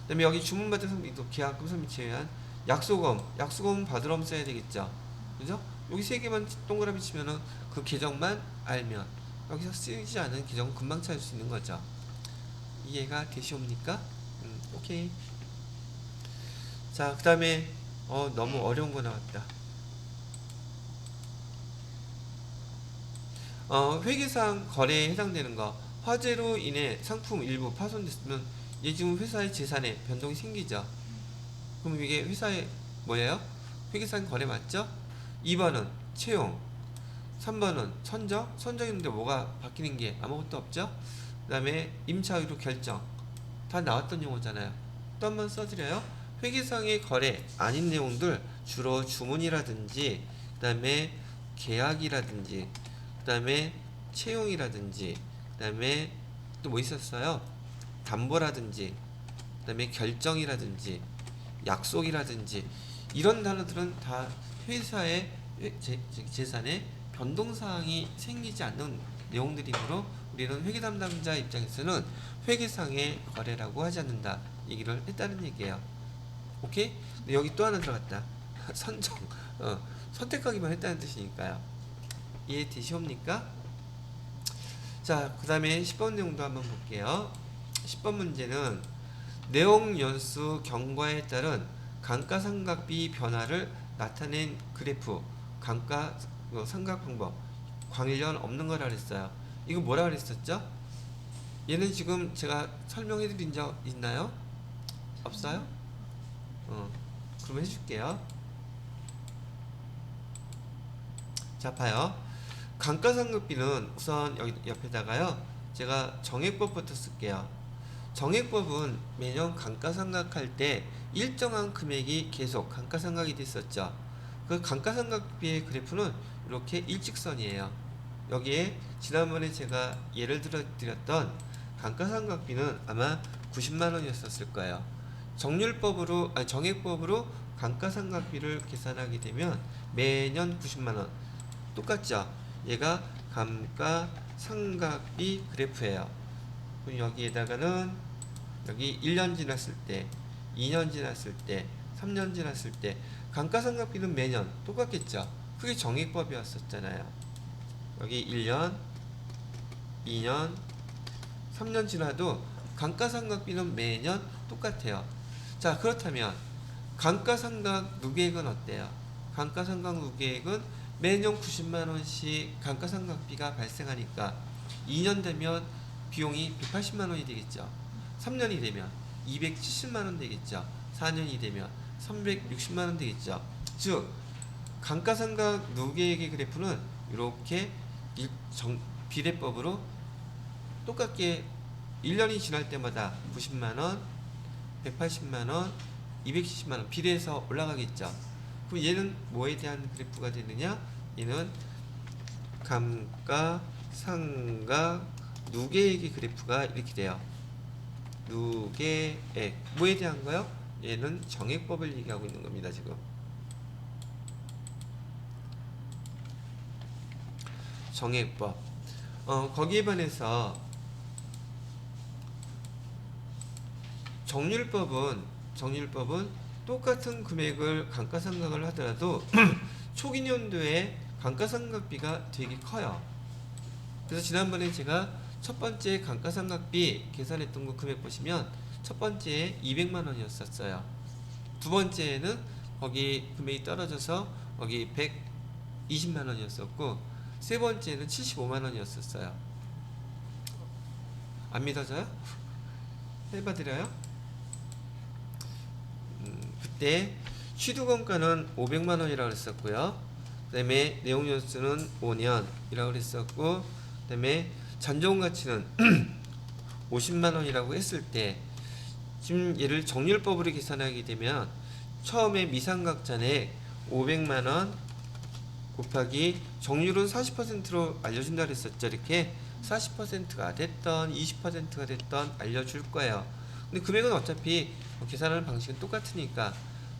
그 다음에 여기 주문받은 상품도 계약금 선미 제한, 약속금 받으러면 써야 되겠죠? 그죠? 여기 세 개만 동그라미 치면은 그 계정만 알면 여기서 쓰이지 않은 계정은 금방 찾을 수 있는 거죠. 이해가 되시옵니까? 오케이. 자, 그 다음에 너무 어려운 거 나왔다. 회계상 거래에 해당되는 거, 화재로 인해 상품 일부 파손됐으면 얘 지금 회사의 재산에 변동이 생기죠. 그럼 이게 회사의 뭐예요? 회계상 거래 맞죠? 2번은 채용, 3번은 선정. 선정인데 뭐가 바뀌는 게 아무것도 없죠? 그 다음에 임차의료 결정. 다 나왔던 용어잖아요. 또 한 번 써드려요. 회계상의 거래 아닌 내용들 주로 주문이라든지 그 다음에 계약이라든지 그 다음에 채용이라든지 그 다음에 또 뭐 있었어요? 담보라든지 그 다음에 결정이라든지 약속이라든지 이런 단어들은 다 회사의 재산에 변동사항이 생기지 않는 내용들이므로 우리는 회계 담당자 입장에서는 회계상의 거래라고 하지 않는다 얘기를 했다는 얘기예요. 오케이? 근데 여기 또 하나 들어갔다. 선정. 선택하기만 했다는 뜻이니까요. 이해되시옵니까? 자, 그 다음에 10번 내용도 한번 볼게요. 10번 문제는 내용 연수 경과에 따른 감가상각비 변화를 나타낸 그래프 감가상각 방법 관련 없는 거라 그랬어요. 이거 뭐라 그랬었죠? 얘는 지금 제가 설명해 드린 적 있나요? 없어요? 그럼 해줄게요. 자, 봐요. 감가상각비는 우선 여기 옆에다가요, 제가 정액법부터 쓸게요. 정액법은 매년 감가상각할 때 일정한 금액이 계속 감가상각이 됐었죠. 그 감가상각비의 그래프는 이렇게 일직선이에요. 여기에 지난번에 제가 예를 들어 드렸던 감가상각비는 아마 90만원이었을 거예요. 정액법으로 감가상각비를 계산하게 되면 매년 90만원 똑같죠. 얘가 감가상각비 그래프예요. 그럼 여기에다가는 여기 1년 지났을 때, 2년 지났을 때, 3년 지났을 때 감가상각비는 매년 똑같겠죠. 그게 정액법이었었잖아요. 여기 1년, 2년, 3년 지나도 감가상각비는 매년 똑같아요. 자, 그렇다면 감가상각 누계액은 어때요? 감가상각 누계액은 매년 90만원씩 감가상각비가 발생하니까 2년 되면 비용이 180만원이 되겠죠. 3년이 되면 270만원 되겠죠. 4년이 되면 360만원 되겠죠. 즉 감가상각 누계액의 그래프는 이렇게 비례법으로 똑같게 1년이 지날 때마다 90만원, 180만원, 270만원 비례해서 올라가겠죠. 그럼 얘는 뭐에 대한 그래프가 되느냐? 얘는 감가상각 누계액의 그래프가 이렇게 돼요. 누계액 뭐에 대한 거요? 얘는 정액법을 얘기하고 있는 겁니다. 지금 정액법. 거기에 반해서 정률법은 똑같은 금액을 감가상각을 하더라도 초기 년도에 감가상각비가 되게 커요. 그래서 지난번에 제가 첫 번째 감가상각비 계산했던 거 금액 보시면 첫 번째에 200만원이었었어요. 두 번째에는 거기 금액이 떨어져서 거기 120만원이었었고 세 번째는 75만원이었었어요. 안 믿어져요? 해봐드려요? 그때 취득원가는 500만원이라고 했었고요. 그 다음에 내용연수는 5년이라고 했었고, 그 다음에 잔존가치는 50만원이라고 했을 때, 지금 얘를 정률법으로 계산하게 되면 처음에 미상각잔액 500만원 곱하기 정률은 40%로 알려준다 그랬었죠. 이렇게 40%가 됐던 20%가 됐던 알려줄 거예요. 근데 금액은 어차피 계산하는 방식은 똑같으니까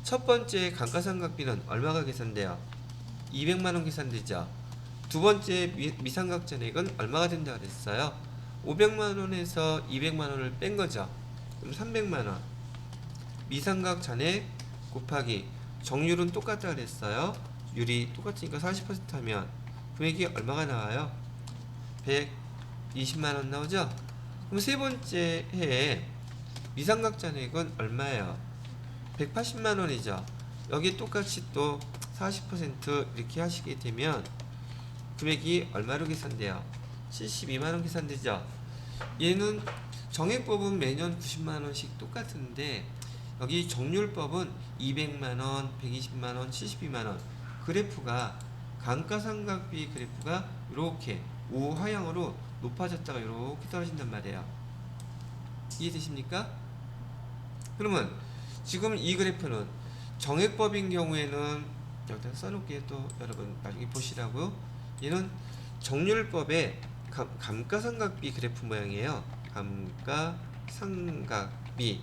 첫 번째 감가상각비는 얼마가 계산돼요? 200만원 계산되죠. 두 번째 미상각잔액은 얼마가 된다고 그랬어요? 500만원에서 200만원을 뺀 거죠. 그럼 300만원. 미상각잔액 곱하기 정률은 똑같다 그랬어요. 율이 똑같으니까 40% 하면 금액이 얼마가 나와요? 120만원 나오죠? 그럼 세 번째 해에 미상각잔액은 얼마예요? 180만원이죠. 여기 똑같이 또 40% 이렇게 하시게 되면 금액이 얼마로 계산돼요? 72만원 계산되죠. 얘는 정액법은 매년 90만원씩 똑같은데 여기 정률법은 200만원, 120만원, 72만원 그래프가 감가상각비 그래프가 이렇게 우하향으로 높아졌다가 이렇게 떨어진단 말이에요. 이해되십니까? 그러면 지금 이 그래프는 정액법인 경우에는 여기다 써놓을게요. 또 여러분 나중에 보시라고요. 얘는 정률법의 감가상각비 그래프 모양이에요. 감가상각비.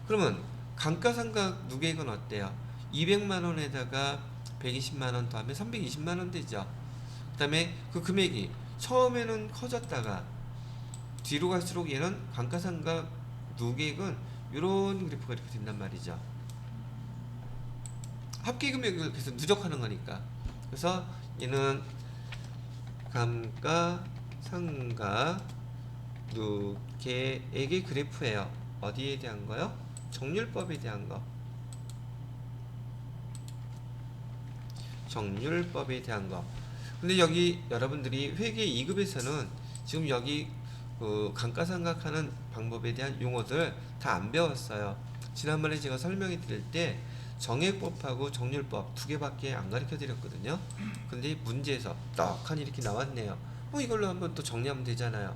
그러면 감가상각 누계액은 어때요? 200만원에다가 120만원 더하면 320만원 되죠. 그 다음에 그 금액이 처음에는 커졌다가 뒤로 갈수록 얘는 감가상각 누계액은 이런 그래프가 이렇게 된단 말이죠. 합계금액을 계속 누적하는 거니까. 그래서 얘는 감가상각 누계액의 그래프예요. 어디에 대한 거요? 정률법에 대한 거. 정률법에 대한 거. 근데 여기 여러분들이 회계 2급에서는 지금 여기 그 감가상각하는 방법에 대한 용어들 다 안 배웠어요. 지난번에 제가 설명해 드릴 때 정액법하고 정률법 두 개밖에 안 가르쳐 드렸거든요. 근데 문제에서 떡하니 이렇게 나왔네요. 이걸로 한번 또 정리하면 되잖아요.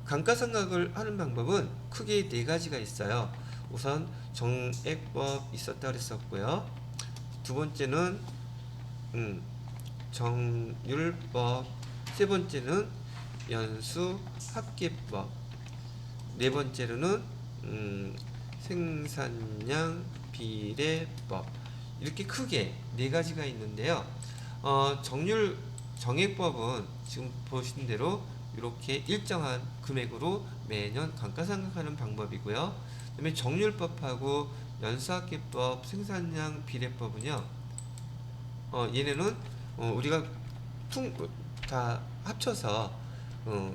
감가상각을 하는 방법은 크게 네 가지가 있어요. 우선 정액법 있었다 그랬었고요. 두 번째는 정률법, 세 번째는 연수합계법, 네 번째로는 생산량 비례법. 이렇게 크게 네 가지가 있는데요. 정액법은 지금 보신 대로 이렇게 일정한 금액으로 매년 감가상각하는 방법이고요. 그다음에 정률법하고 연수합계법, 생산량 비례법은요. 얘네는 우리가 다 합쳐서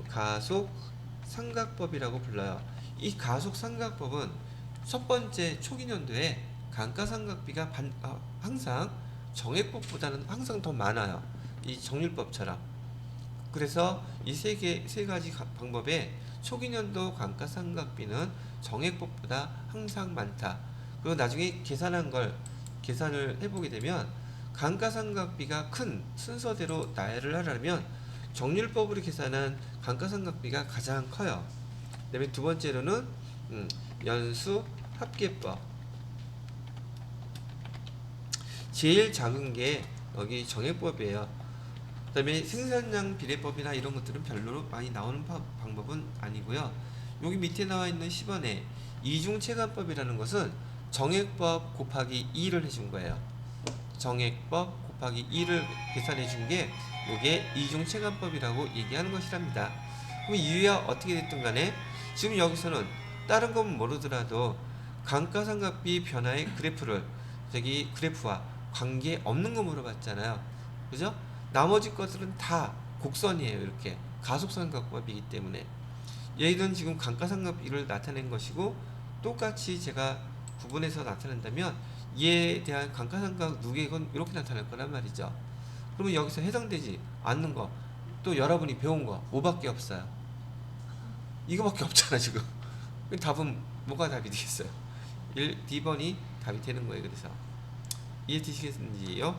가속상각법이라고 불러요. 이 가속상각법은 첫 번째 초기년도에 감가상각비가 항상 정액법보다는 항상 더 많아요. 이 정률법처럼. 그래서 이 세 가지 방법에 초기년도 감가상각비는 정액법보다 항상 많다. 그리고 나중에 계산을 해보게 되면 감가상각비가 큰 순서대로 나열을 하려면 정률법으로 계산한 감가상각비가 가장 커요. 그 다음에 두 번째로는 연수합계법. 제일 작은 게 여기 정액법이에요. 그 다음에 생산량 비례법이나 이런 것들은 별로 많이 나오는 방법은 아니고요. 여기 밑에 나와 있는 10원에 이중체감법이라는 것은 정액법 곱하기 2를 해준 거예요. 정액법 곱하기 2를 계산해 준 게 이게 이중체감법이라고 얘기하는 것이랍니다. 그럼 이유야 어떻게 됐든 간에 지금 여기서는 다른 건 모르더라도 감가상각비 변화의 그래프와 관계 없는 거 물어봤잖아요. 그죠? 나머지 것들은 다 곡선이에요. 이렇게 가속상각법이기 때문에 얘는 지금 감가상각비를 나타낸 것이고 똑같이 제가 구분해서 나타낸다면 얘에 대한 감가상각 누계액은 이렇게 나타날 거란 말이죠. 그러면 여기서 해당되지 않는 거 또 여러분이 배운 거 뭐밖에 없어요? 이거밖에 없잖아 지금. 답은 뭐가 답이 되겠어요? 2번이 답이 되는 거예요. 그래서 이해되시겠는지요?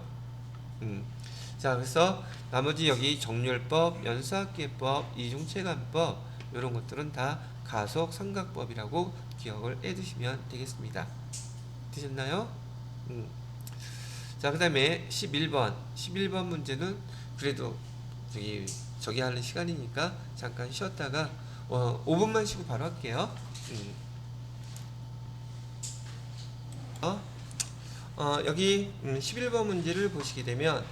자, 그래서 나머지 여기 정률법, 연수합계법, 이중체감법 이런 것들은 다 가속상각법이라고 기억을 해두시면 되겠습니다. 되셨나요? 자, 그 다음에 11번 문제는 그래도 저기 하는 시간이니까 잠깐 쉬었다가 5분만 쉬고 바로 할게요. 여기 11번 문제를 보시게 되면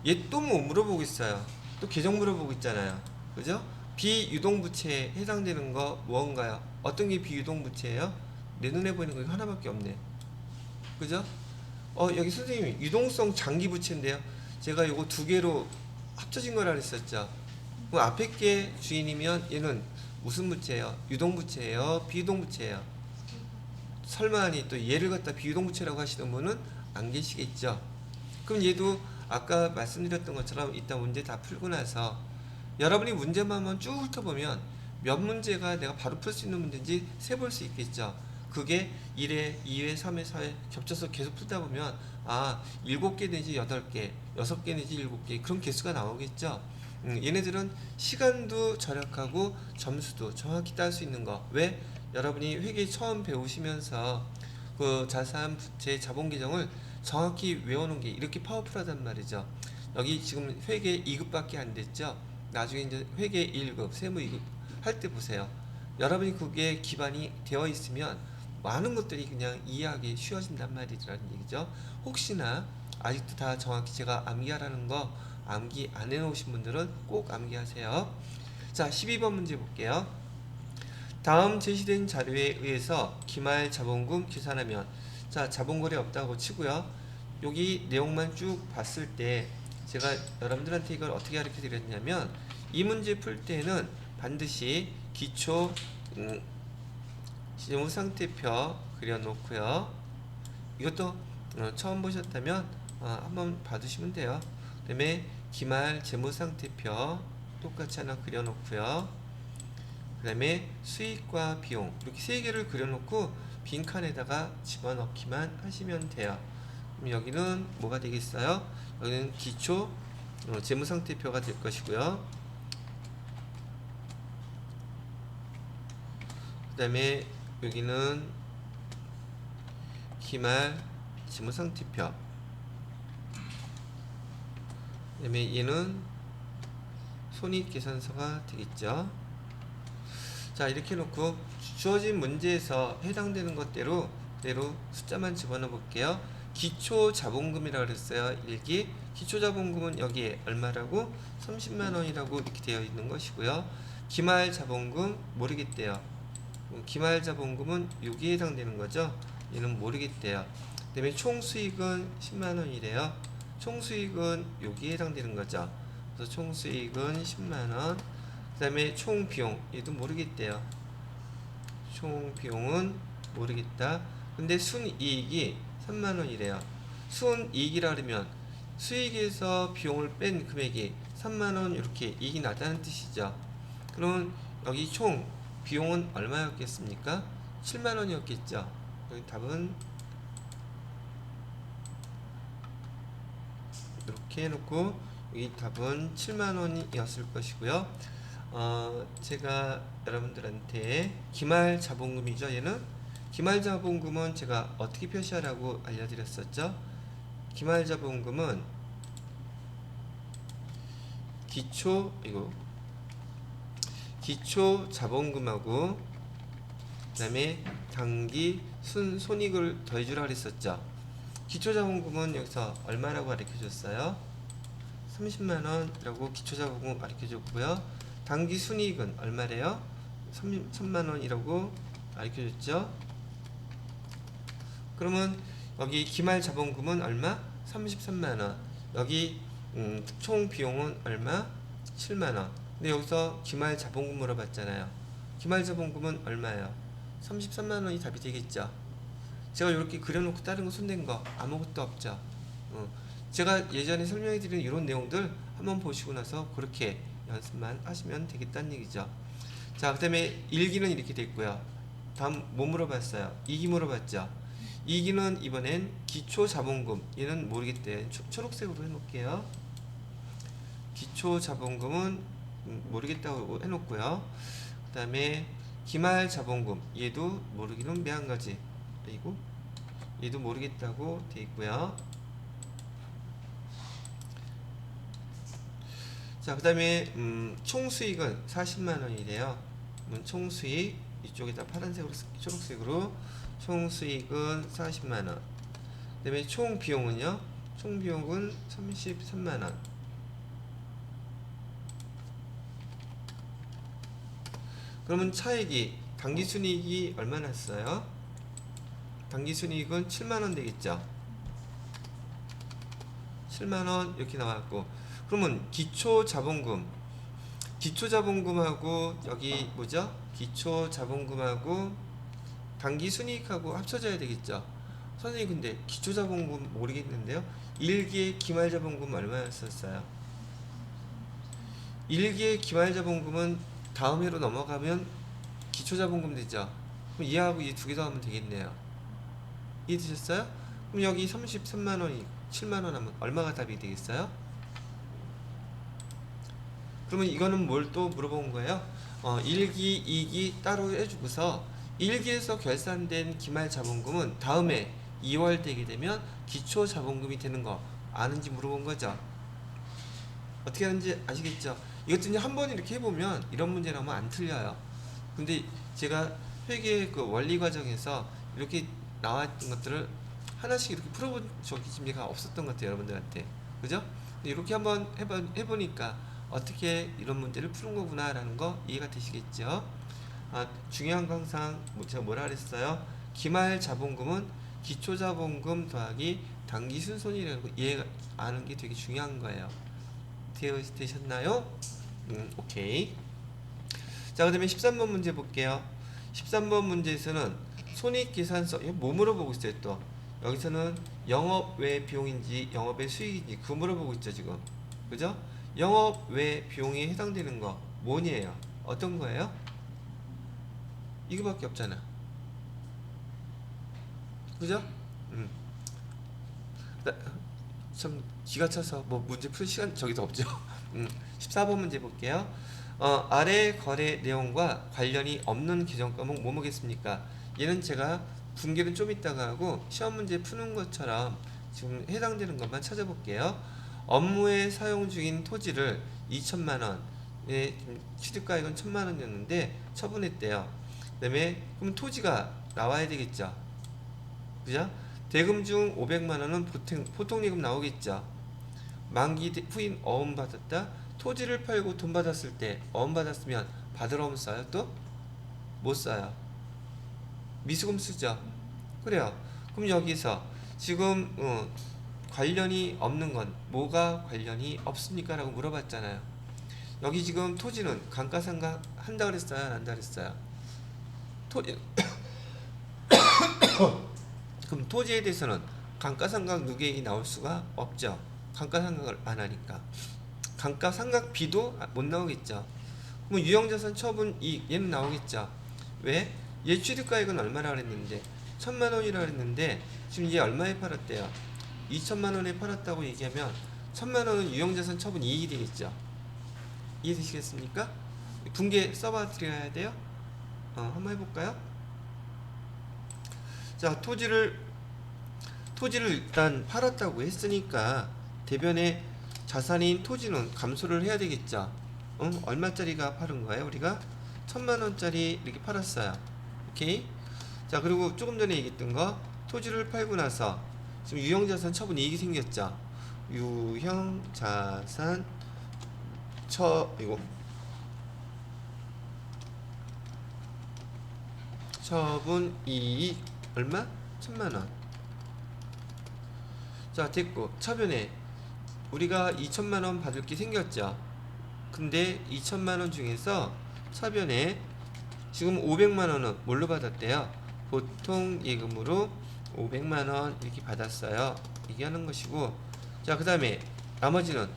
얘 또 뭐 물어보고 있어요. 또 계정 물어보고 있잖아요. 그죠? 비유동부채에 해당되는 거 뭔가요? 어떤 게 비유동부채예요? 내 눈에 보이는 거 하나밖에 없네. 그죠? 여기 선생님이 유동성 장기부채인데요. 제가 이거 두 개로 합쳐진 거라 그랬었죠. 그럼 앞에 게 주인이면 얘는 무슨 부채예요? 유동부채예요? 비유동부채예요? 설마니 또 얘를 갖다 비유동부채라고 하시는 분은 안 계시겠죠. 그럼 얘도 아까 말씀드렸던 것처럼 이따 문제 다 풀고 나서 여러분이 문제만 한번 쭉 훑어보면 몇 문제가 내가 바로 풀 수 있는 문제인지 세볼 수 있겠죠. 그게 1회, 2회, 3회, 4회 겹쳐서 계속 풀다 보면 7개 내지 8개, 6개 내지 7개 그런 개수가 나오겠죠. 얘네들은 시간도 절약하고 점수도 정확히 딸 수 있는 거. 왜? 여러분이 회계 처음 배우시면서 그 자산, 부채, 자본 계정을 정확히 외우는 게 이렇게 파워풀하단 말이죠. 여기 지금 회계 2급밖에 안 됐죠. 나중에 이제 회계 1급, 세무 2급 할 때 보세요. 여러분이 그게 기반이 되어 있으면 많은 것들이 그냥 이해하기 쉬워진단 말이라는 얘기죠. 혹시나 아직도 다 정확히 제가 암기하라는 거 암기 안 해놓으신 분들은 꼭 암기하세요. 자, 12번 문제 볼게요. 다음 제시된 자료에 의해서 기말 자본금 계산하면, 자, 자본거래 없다고 치고요. 여기 내용만 쭉 봤을 때 제가 여러분들한테 이걸 어떻게 가르쳐 드렸냐면, 이 문제 풀 때는 반드시 기초 재무상태표 그려놓고요. 이것도 처음 보셨다면 한번 봐두시면 돼요. 그 다음에 기말 재무상태표 똑같이 하나 그려놓고요. 그 다음에 수익과 비용 이렇게 세 개를 그려놓고 빈칸에다가 집어넣기만 하시면 돼요. 그럼 여기는 뭐가 되겠어요? 여기는 기초 재무상태표가 될 것이고요. 그 다음에 여기는 기말 재무상태표, 그 다음에 얘는 손익계산서가 되겠죠. 자, 이렇게 놓고 주어진 문제에서 해당되는 것대로 숫자만 집어넣어 볼게요. 기초자본금이라고 그랬어요. 1기 기초자본금은 여기에 얼마라고? 30만원이라고 이렇게 되어 있는 것이고요. 기말자본금 모르겠대요. 기말자본금은 여기에 해당되는 거죠. 얘는 모르겠대요. 그 다음에 총수익은 10만원이래요. 총수익은 여기에 해당되는 거죠. 그래서 총수익은 10만원. 그 다음에 총비용 얘도 모르겠대요. 총비용은 모르겠다. 근데 순이익이 3만원이래요. 순이익이라 그러면 수익에서 비용을 뺀 금액이 3만원 이렇게 이익이 나다는 뜻이죠. 그러면 여기 총 비용은 얼마였겠습니까? 7만원이었겠죠. 여기 답은 이렇게 해놓고 여기 답은 7만원이었을 것이고요. 제가 여러분들한테 기말 자본금이죠. 얘는 기말 자본금은 제가 어떻게 표시하라고 알려드렸었죠. 기말 자본금은 기초 자본금하고 그 다음에 단기 손익을 더해주라 그랬었죠. 기초 자본금은 여기서 얼마라고 가르쳐줬어요? 30만원이라고 기초 자본금 가르쳐줬고요. 단기 순이익은 얼마래요? 3만원이라고 가르쳐줬죠. 그러면 여기 기말 자본금은 얼마? 33만원. 여기 총 비용은 얼마? 7만원. 근데 여기서 기말 자본금 물어봤잖아요. 기말 자본금은 얼마예요? 33만원이 답이 되겠죠. 제가 이렇게 그려놓고 다른 거 손댄 거 아무것도 없죠. 제가 예전에 설명해 드린 이런 내용들 한번 보시고 나서 그렇게 연습만 하시면 되겠다는 얘기죠. 자, 그 다음에 1기는 이렇게 됐고요. 다음 뭐 물어봤어요? 2기 물어봤죠. 2기는 이번엔 기초자본금, 얘는 모르겠대. 초록색으로 해놓을게요. 기초자본금은 모르겠다고 해놓고요. 그 다음에 기말자본금, 얘도 모르기는 매한가지. 그리고 얘도 모르겠다고 돼 있고요. 자, 그 다음에 총수익은 40만원이래요. 총수익 이쪽에다 파란색으로 초록색으로 총수익은 40만원. 그 다음에 총비용은요, 총비용은 33만원. 그러면 차익이 당기순이익이 얼마 났어요? 당기순이익은 7만원 되겠죠. 7만원 이렇게 나왔고, 그러면 기초자본금하고 여기 뭐죠? 기초자본금하고 당기순이익하고 합쳐져야 되겠죠. 선생님 근데 기초자본금 모르겠는데요. 1기의 기말자본금 얼마였었어요? 1기의 기말자본금은 다음 해로 넘어가면 기초자본금 되죠. 그럼 이하고 이 두 개 더하면 되겠네요. 이해되셨어요? 그럼 여기 33만원이 7만원 하면 얼마가 답이 되겠어요? 그러면 이거는 뭘 또 물어본 거예요? 1기, 2기 따로 해주고서 1기에서 결산된 기말 자본금은 다음에 2월 되게 되면 기초 자본금이 되는 거 아는지 물어본 거죠. 어떻게 하는지 아시겠죠? 이것도 이제 한 번 이렇게 해보면 이런 문제 나오면 안 틀려요. 근데 제가 회계 그 원리 과정에서 이렇게 나왔던 것들을 하나씩 이렇게 풀어본 적이 지금 없었던 것 같아요, 여러분들한테. 그죠? 이렇게 한번 해보니까 어떻게 이런 문제를 푸는 거구나 라는 거 이해가 되시겠죠? 중요한 거 항상 제가 뭐라 그랬어요? 기말 자본금은 기초 자본금 더하기 당기 순손이라는 거 이해가 아는 게 되게 중요한 거예요. 되셨나요? 오케이. 자, 그 다음에 13번 문제 볼게요. 13번 문제에서는 손익계산서, 이거 뭐 물어보고 있어요, 또? 여기서는 영업 외 비용인지 영업 외 수익인지 그거 물어보고 있죠, 지금. 그죠? 영업 외 비용에 해당되는 거 뭐니에요? 어떤 거예요? 이거밖에 없잖아. 그죠? 참 기가 차서 뭐 문제 풀 시간 저기도 없죠. 14번 문제 볼게요. 아래 거래 내용과 관련이 없는 계정 과목 뭐뭐겠습니까? 얘는 제가 분기는 좀 이따가 하고 시험 문제 푸는 것처럼 지금 해당되는 것만 찾아볼게요. 업무에 사용 중인 토지를 2천만 원에 취득가액은 1,000만 원이었는데 처분했대요. 그다음에 그럼 토지가 나와야 되겠죠. 그죠? 대금 중 500만 원은 보통예금 나오겠죠. 만기 후인 어음 받았다. 토지를 팔고 돈 받았을 때 어음 받았으면 받을 어음 써요? 또? 못 써요. 미수금 쓰죠. 그래요. 그럼 여기서 지금 관련이 없는 건 뭐가 관련이 없습니까? 라고 물어봤잖아요. 여기 지금 토지는 감가상각 한다 그랬어요? 안 한다 그랬어요? 그럼 토지에 대해서는 감가상각 누계액이 나올 수가 없죠. 감가상각을 안 하니까. 감가상각비도 못 나오겠죠. 그럼 유형자산 처분 이익 얘는 나오겠죠. 왜? 얘 취득가액은 얼마라 그랬는데 1,000만 원이라 그랬는데 지금 얘 얼마에 팔았대요? 2천만 원에 팔았다고 얘기하면 1,000만 원은 유형자산 처분 이익이 되겠죠. 이해되시겠습니까? 분계 써봐 드려야 돼요. 한번 해볼까요? 자, 토지를 일단 팔았다고 했으니까 대변에 자산인 토지는 감소를 해야 되겠죠. 얼마짜리가 팔은 거예요? 우리가 1,000만 원짜리 이렇게 팔았어요. 오케이? 자, 그리고 조금 전에 얘기했던 거 토지를 팔고 나서 지금 유형자산 처분 이익이 생겼죠. 유형자산 처분 이익 얼마? 1,000만 원. 자, 됐고 차변에 우리가 2천만 원 받을 게 생겼죠. 근데 2천만 원 중에서 차변에 지금 500만 원은 뭘로 받았대요? 보통 예금으로 500만 원 이렇게 받았어요. 얘기하는 것이고, 자, 그 다음에 나머지는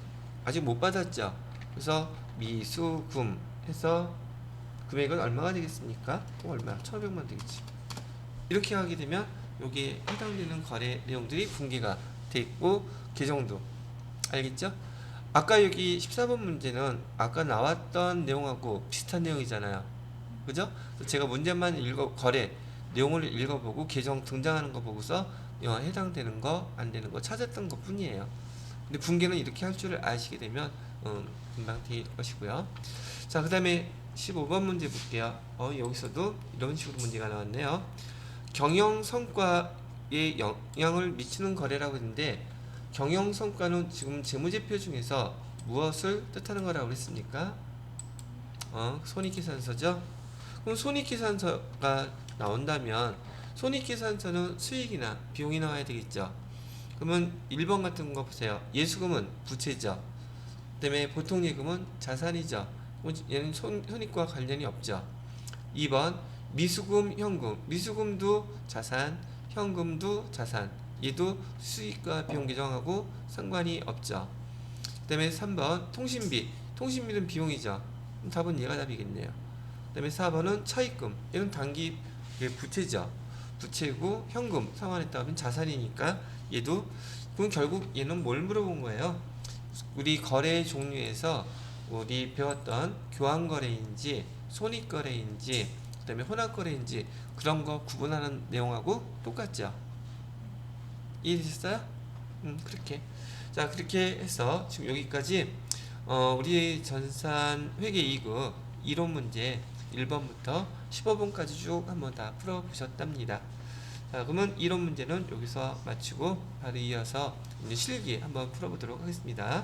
아직 못 받았죠. 그래서 미수금 해서 금액은 얼마가 되겠습니까? 얼마? 1,500만 되겠지. 이렇게 하게 되면 여기에 해당되는 거래 내용들이 분기가 돼 있고 계정도 알겠죠? 아까 여기 14번 문제는 아까 나왔던 내용하고 비슷한 내용이잖아요. 그죠? 제가 문제만 거래 내용을 읽어보고 계정 등장하는 거 보고서 해당되는 거 안 되는 거 찾았던 것 뿐이에요. 근데 분계는 이렇게 할 줄을 아시게 되면 금방 될 것이고요. 자, 그 다음에 15번 문제 볼게요. 여기서도 이런 식으로 문제가 나왔네요. 경영 성과에 영향을 미치는 거래라고 했는데 경영 성과는 지금 재무제표 중에서 무엇을 뜻하는 거라고 그랬습니까? 손익계산서죠. 그럼 손익계산서가 나온다면 손익계산서는 수익이나 비용이 나와야 되겠죠. 그러면 1번 같은 거 보세요. 예수금은 부채죠. 그다음에 보통예금은 자산이죠. 얘는 손익과 관련이 없죠. 2번 미수금, 현금. 미수금도 자산, 현금도 자산. 얘도 수익과 비용 계정하고 상관이 없죠. 그 다음에 3번 통신비. 통신비는 비용이죠. 답은 얘가 답이겠네요. 그 다음에 4번은 차입금. 얘는 단기 그게 부채죠. 부채고 현금 상환했다 하면 자산이니까 얘도 그럼 결국 얘는 뭘 물어본 거예요? 우리 거래 종류에서 우리 배웠던 교환 거래인지 손익 거래인지 그다음에 혼합 거래인지 그런 거 구분하는 내용하고 똑같죠. 이해되셨어요? 그렇게. 자, 그렇게 해서 지금 여기까지 우리 전산 회계 2급 이론 문제 1번부터 15번까지 쭉 한번 다 풀어보셨답니다. 자, 그러면 이론 문제는 여기서 마치고 바로 이어서 이제 실기 한번 풀어보도록 하겠습니다.